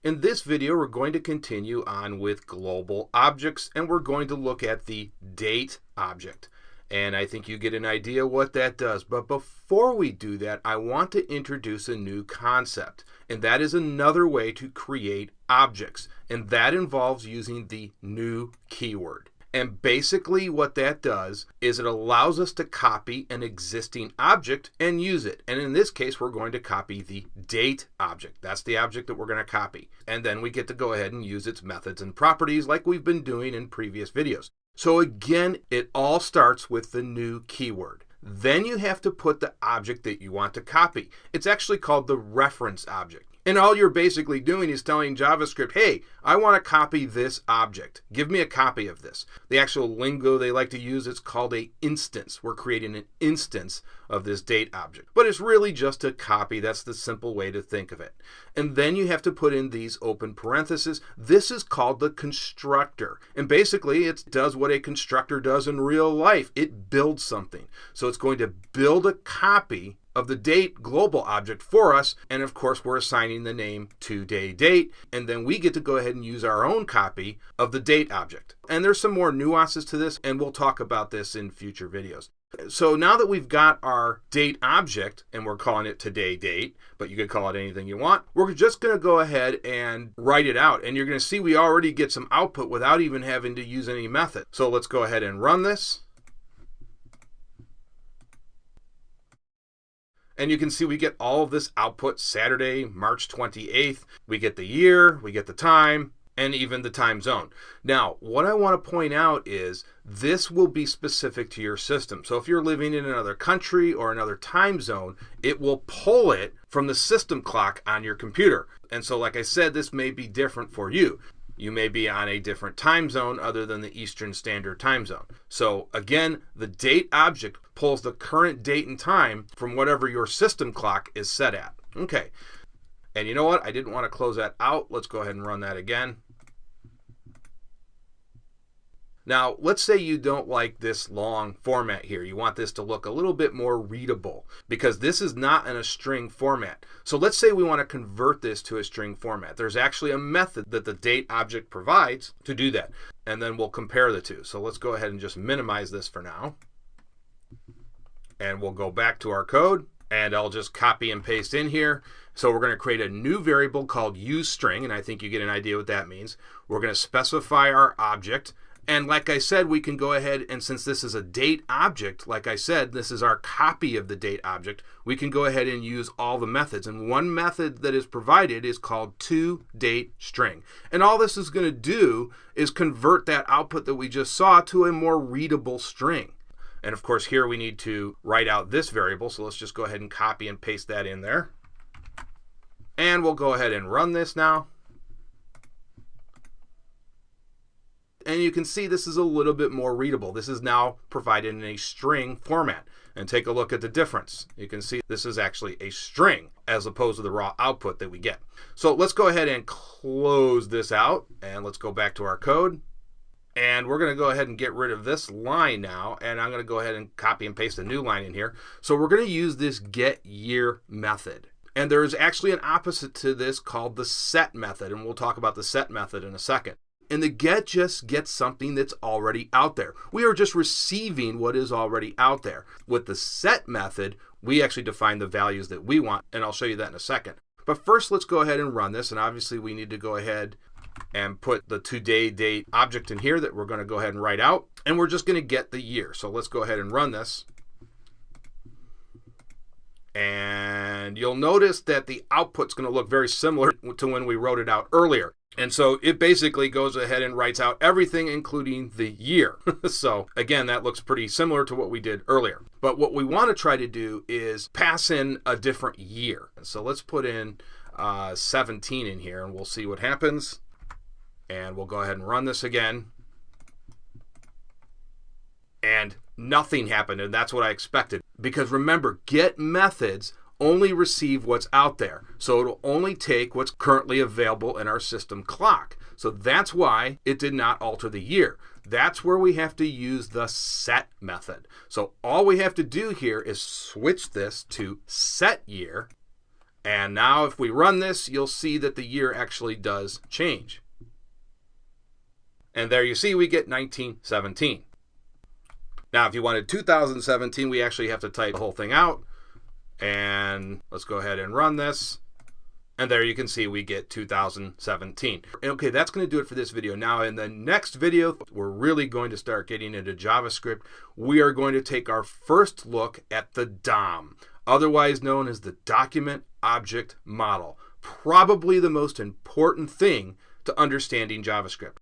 In this video, we're going to continue on with global objects, and we're going to look at the date object. And I think you get an idea what that does. But before we do that, I want to introduce a new concept, and that is another way to create objects, and that involves using the new keyword. And basically what that does is it allows us to copy an existing object and use it. And in this case, we're going to copy the date object. That's the object that we're going to copy. And then we get to go ahead and use its methods and properties like we've been doing in previous videos. So again, it all starts with the new keyword. Then you have to put the object that you want to copy. It's actually called the reference object. And all you're basically doing is telling JavaScript, hey, I want to copy this object. Give me a copy of this. The actual lingo they like to use is called an instance. We're creating an instance of this date object. But it's really just a copy. That's the simple way to think of it. And then you have to put in these open parentheses. This is called the constructor. And basically, it does what a constructor does in real life. It builds something. So it's going to build a copy of the date global object for us, and of course we're assigning the name today date, and then we get to go ahead and use our own copy of the date object. And there's some more nuances to this, and we'll talk about this in future videos. So now that we've got our date object, and we're calling it today date, but you could call it anything you want, we're just going to go ahead and write it out, and you're going to see we already get some output without even having to use any method. So let's go ahead and run this. And you can see we get all of this output Saturday, March 28th. We get the year, we get the time, and even the time zone. Now, what I want to point out is this will be specific to your system. So if you're living in another country or another time zone, it will pull it from the system clock on your computer. And so like I said, this may be different for you. You may be on a different time zone other than the Eastern Standard Time Zone. So again, the date object pulls the current date and time from whatever your system clock is set at. Okay, and you know what? I didn't want to close that out. Let's go ahead and run that again. Now, let's say you don't like this long format here. You want this to look a little bit more readable because this is not in a string format. So let's say we want to convert this to a string format. There's actually a method that the date object provides to do that. And then we'll compare the two. So let's go ahead and just minimize this for now. And we'll go back to our code and I'll just copy and paste in here. So we're going to create a new variable called useString, and I think you get an idea what that means. We're going to specify our object. And like I said, we can go ahead and since this is a date object, like I said, this is our copy of the date object, we can go ahead and use all the methods. And one method that is provided is called toDateString. And all this is going to do is convert that output that we just saw to a more readable string. And of course, here we need to write out this variable. So let's just go ahead and copy and paste that in there. And we'll go ahead and run this now. And you can see this is a little bit more readable. This is now provided in a string format. And take a look at the difference. You can see this is actually a string as opposed to the raw output that we get. So let's go ahead and close this out. And let's go back to our code. And we're going to go ahead and get rid of this line now. And I'm going to go ahead and copy and paste a new line in here. So we're going to use this getYear method. And there is actually an opposite to this called the set method. And we'll talk about the set method in a second. And the get just gets something that's already out there. We are just receiving what is already out there. With the set method, we actually define the values that we want, and I'll show you that in a second. But first, let's go ahead and run this, and obviously we need to go ahead and put the today date object in here that we're going to go ahead and write out, and we're just going to get the year. So let's go ahead and run this. And you'll notice that the output's going to look very similar to when we wrote it out earlier. And so it basically goes ahead and writes out everything, including the year. So again, that looks pretty similar to what we did earlier. But what we want to try to do is pass in a different year. And so let's put in 17 in here and we'll see what happens. And we'll go ahead and run this again. And nothing happened, and that's what I expected. Because remember, get methods only receive what's out there. So it'll only take what's currently available in our system clock. So that's why it did not alter the year. That's where we have to use the set method. So all we have to do here is switch this to set year, And now if we run this, you'll see that the year actually does change. And there you see we get 1917. Now if you wanted 2017, we actually have to type the whole thing out. And let's go ahead and run this. And there you can see we get 2017. Okay, that's going to do it for this video. Now in the next video, we're really going to start getting into JavaScript. We are going to take our first look at the DOM, otherwise known as the Document Object Model. Probably the most important thing to understanding JavaScript.